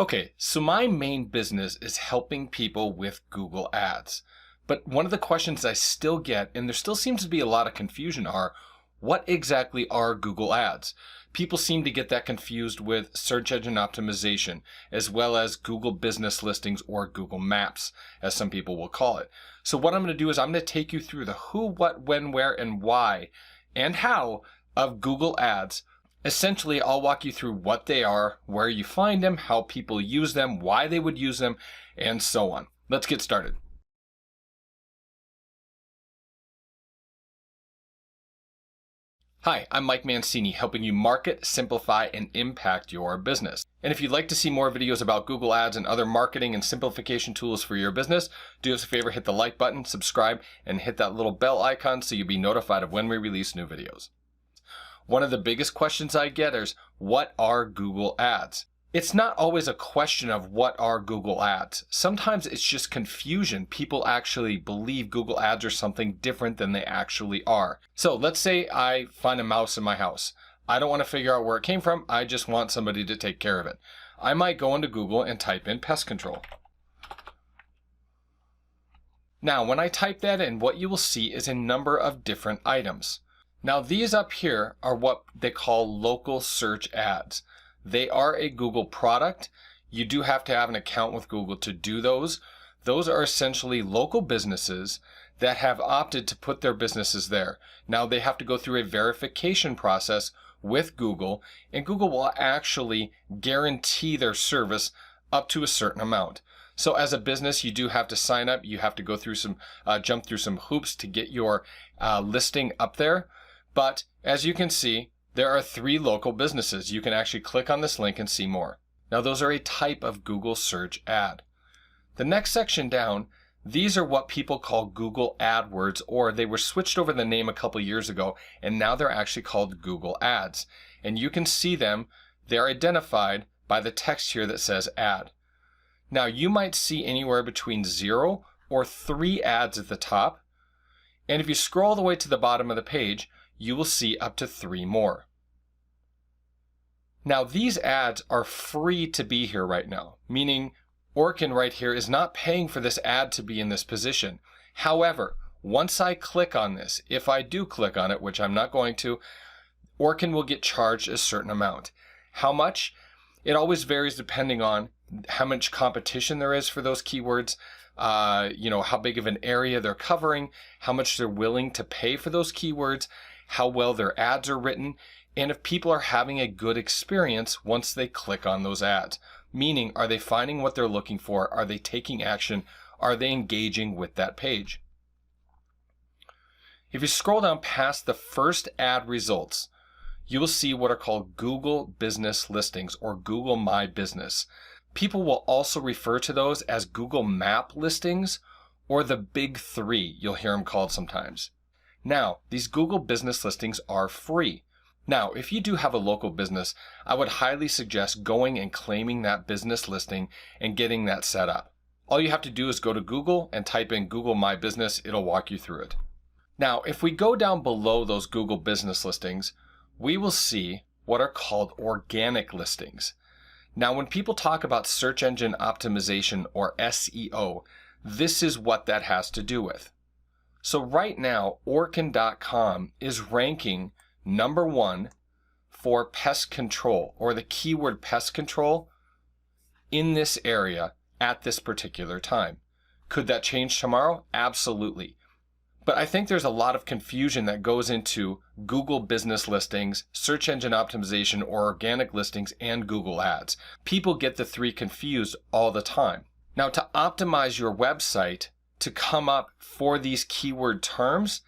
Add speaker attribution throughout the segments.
Speaker 1: Okay, so my main business is helping people with Google Ads. But one of the questions I still get, and there still seems to be a lot of confusion, are what exactly are Google Ads? People seem to get that confused with search engine optimization, as well as Google business listings or Google Maps, as some people will call it. So what I'm going to do is I'm going to take you through the who, what, when, where, and why, and how of Google Ads. Essentially, I'll walk you through what they are, where you find them, how people use them, why they would use them, and so on. Let's get started. Hi, I'm Mike Mancini, helping you market, simplify, and impact your business. And if you'd like to see more videos about Google Ads and other marketing and simplification tools for your business, do us a favor, hit the like button, subscribe, and hit that little bell icon so you'll be notified of when we release new videos. One of the biggest questions I get is, what are Google Ads? It's not always a question of what are Google Ads. Sometimes it's just confusion. People actually believe Google Ads are something different than they actually are. So let's say I find a mouse in my house. I don't want to figure out where it came from. I just want somebody to take care of it. I might go into Google and type in pest control. Now, when I type that in, what you will see is a number of different items. Now, these up here are what they call local search ads. They are a Google product. You do have to have an account with Google to do those. Those are essentially local businesses that have opted to put their businesses there. Now, they have to go through a verification process with Google, and Google will actually guarantee their service up to a certain amount. So as a business, you do have to sign up. You have to go through some, jump through some hoops to get your listing up there. But as you can see, there are 3 local businesses. You can actually click on this link and see more. Now, those are a type of Google search ad. The next section down, these are what people call Google Adwords, or they were switched over the name a couple years ago, and now they're actually called Google Ads. And you can see them. They're identified by the text here that says ad. Now, you might see anywhere between 0 or 3 ads at the top. And if you scroll all the way to the bottom of the page, you will see up to 3 more. Now, these ads are free to be here right now, meaning Orkin right here is not paying for this ad to be in this position. However, once I click on this, if I do click on it, which I'm not going to, Orkin will get charged a certain amount. How much? It always varies depending on how much competition there is for those keywords, how big of an area they're covering, how much they're willing to pay for those keywords, how well their ads are written, and if people are having a good experience once they click on those ads. Meaning, are they finding what they're looking for? Are they taking action? Are they engaging with that page? If you scroll down past the first ad results, you will see what are called Google Business Listings or Google My Business. People will also refer to those as Google Map listings or the Big 3, you'll hear them called sometimes. Now, these Google business listings are free. Now, if you do have a local business, I would highly suggest going and claiming that business listing and getting that set up. All you have to do is go to Google and type in Google My Business. It'll walk you through it. Now, if we go down below those Google business listings, we will see what are called organic listings. Now, when people talk about search engine optimization or SEO, this is what that has to do with. So right now, Orkin.com is ranking number 1 for pest control or the keyword pest control in this area at this particular time. Could that change tomorrow? Absolutely. But I think there's a lot of confusion that goes into Google business listings, search engine optimization or organic listings, and Google Ads. People get the 3 confused all the time. Now, to optimize your website to come up for these keyword terms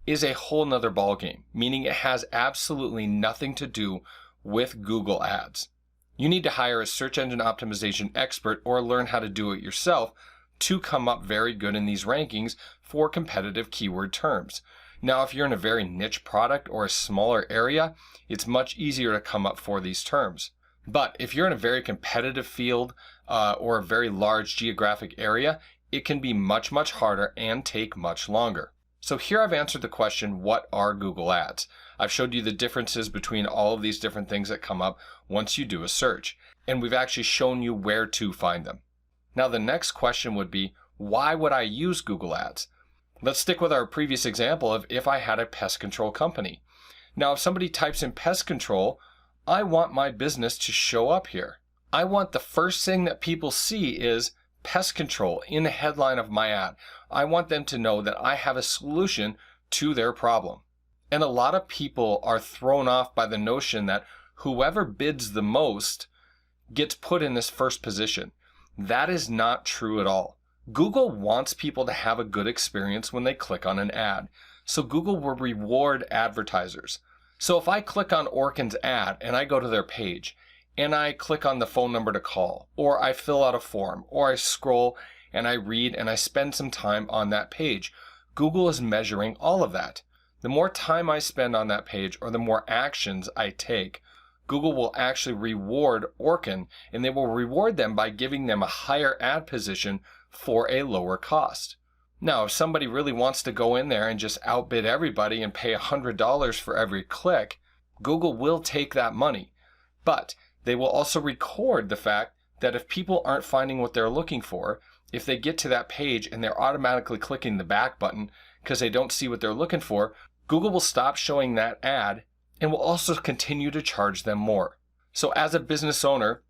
Speaker 1: is a whole nother ballgame, meaning it has absolutely nothing to do with Google Ads. You need to hire a search engine optimization expert or learn how to do it yourself to come up very good in these rankings for competitive keyword terms. Now, if you're in a very niche product or a smaller area, it's much easier to come up for these terms. But if you're in a very competitive field or a very large geographic area, it can be much, much harder and take much longer. So here I've answered the question, what are Google Ads? I've showed you the differences between all of these different things that come up once you do a search, and we've actually shown you where to find them. Now the next question would be, why would I use Google Ads? Let's stick with our previous example of if I had a pest control company. Now if somebody types in pest control, I want my business to show up here. I want the first thing that people see is pest control in the headline of my ad. I want them to know that I have a solution to their problem. And a lot of people are thrown off by the notion that whoever bids the most gets put in this first position. That is not true at all. Google wants people to have a good experience when they click on an ad. So Google will reward advertisers. So if I click on Orkin's ad and I go to their page and I click on the phone number to call, or I fill out a form, or I scroll and I read and I spend some time on that page, Google is measuring all of that. The more time I spend on that page or the more actions I take, Google will actually reward Orkin, and they will reward them by giving them a higher ad position for a lower cost. Now, if somebody really wants to go in there and just outbid everybody and pay $100 for every click, Google will take that money. But they will also record the fact that if people aren't finding what they're looking for, if they get to that page and they're automatically clicking the back button because they don't see what they're looking for, Google will stop showing that ad and will also continue to charge them more. So as a business owner,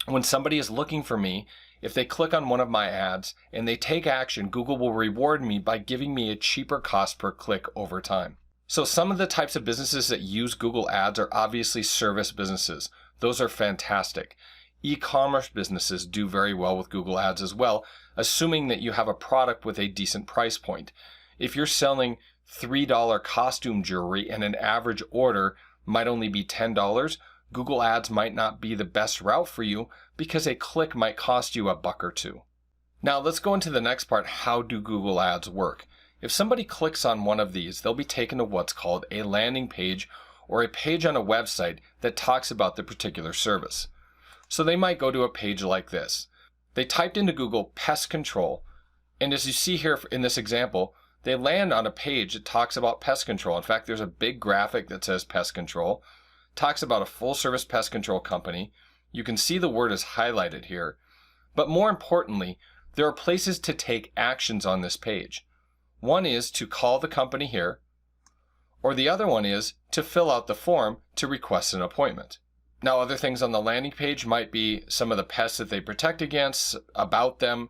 Speaker 1: when somebody is looking for me, if they click on one of my ads and they take action, Google will reward me by giving me a cheaper cost per click over time. So some of the types of businesses that use Google Ads are obviously service businesses. Those are fantastic. E-commerce businesses do very well with Google Ads as well, assuming that you have a product with a decent price point. If you're selling $3 costume jewelry and an average order might only be $10, Google Ads might not be the best route for you because a click might cost you $1 or $2. Now let's go into the next part. How do Google Ads work? If somebody clicks on one of these, they'll be taken to what's called a landing page or a page on a website that talks about the particular service. So they might go to a page like this. They typed into Google pest control, and as you see here in this example, they land on a page that talks about pest control. In fact, there's a big graphic that says pest control, talks about a full service pest control company. You can see the word is highlighted here. But more importantly, there are places to take actions on this page. One is to call the company here, or the other one is to fill out the form to request an appointment. Now, other things on the landing page might be some of the pests that they protect against, about them,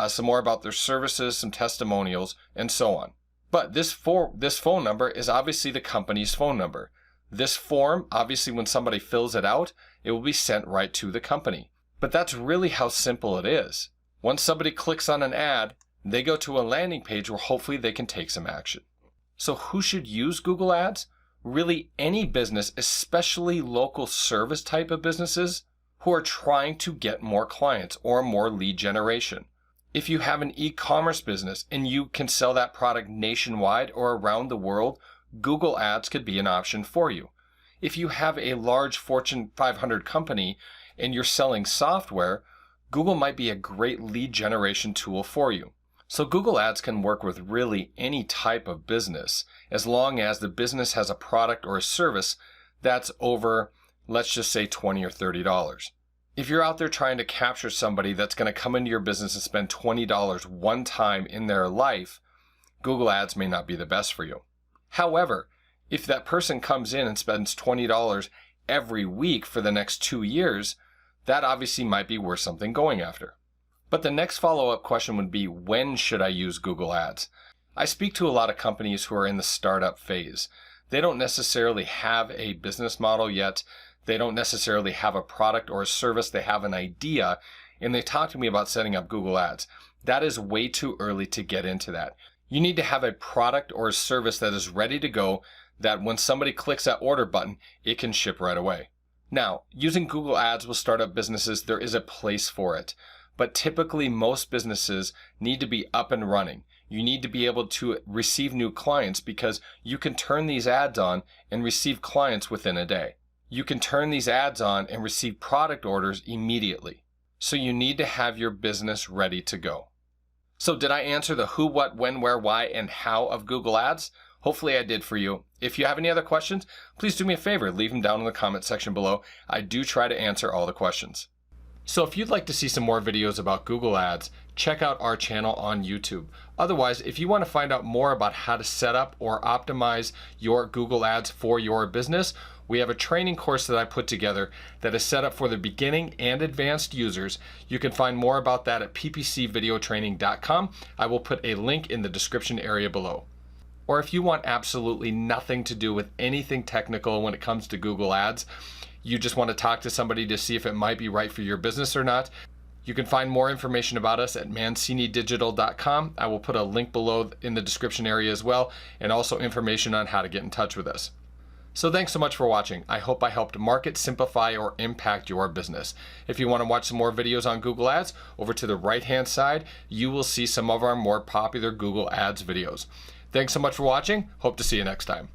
Speaker 1: some more about their services, some testimonials, and so on. But this phone number is obviously the company's phone number. This form, obviously when somebody fills it out, it will be sent right to the company. But that's really how simple it is. Once somebody clicks on an ad, they go to a landing page where hopefully they can take some action. So who should use Google Ads? Really any business, especially local service type of businesses who are trying to get more clients or more lead generation. If you have an e-commerce business and you can sell that product nationwide or around the world, Google Ads could be an option for you. If you have a large Fortune 500 company and you're selling software, Google might be a great lead generation tool for you. So Google Ads can work with really any type of business as long as the business has a product or a service that's over, let's just say $20 or $30. If you're out there trying to capture somebody that's going to come into your business and spend $20 one time in their life, Google Ads may not be the best for you. However, if that person comes in and spends $20 every week for the next 2 years, that obviously might be worth something going after. But the next follow-up question would be, when should I use Google Ads? I speak to a lot of companies who are in the startup phase. They don't necessarily have a business model yet. They don't necessarily have a product or a service. They have an idea, and they talk to me about setting up Google Ads. That is way too early to get into that. You need to have a product or a service that is ready to go, that when somebody clicks that order button, it can ship right away. Now, using Google Ads with startup businesses, there is a place for it. But typically most businesses need to be up and running. You need to be able to receive new clients because you can turn these ads on and receive clients within a day. You can turn these ads on and receive product orders immediately. So you need to have your business ready to go. So did I answer the who, what, when, where, why, and how of Google Ads? Hopefully I did for you. If you have any other questions, please do me a favor, leave them down in the comment section below. I do try to answer all the questions. So if you'd like to see some more videos about Google Ads, check out our channel on YouTube. Otherwise, if you want to find out more about how to set up or optimize your Google Ads for your business, we have a training course that I put together that is set up for the beginning and advanced users. You can find more about that at ppcvideotraining.com. I will put a link in the description area below. Or if you want absolutely nothing to do with anything technical when it comes to Google Ads, you just want to talk to somebody to see if it might be right for your business or not, you can find more information about us at mancinidigital.com. I will put a link below in the description area as well, and also information on how to get in touch with us. So thanks so much for watching. I hope I helped market, simplify, or impact your business. If you want to watch some more videos on Google Ads, over to the right-hand side, you will see some of our more popular Google Ads videos. Thanks so much for watching. Hope to see you next time.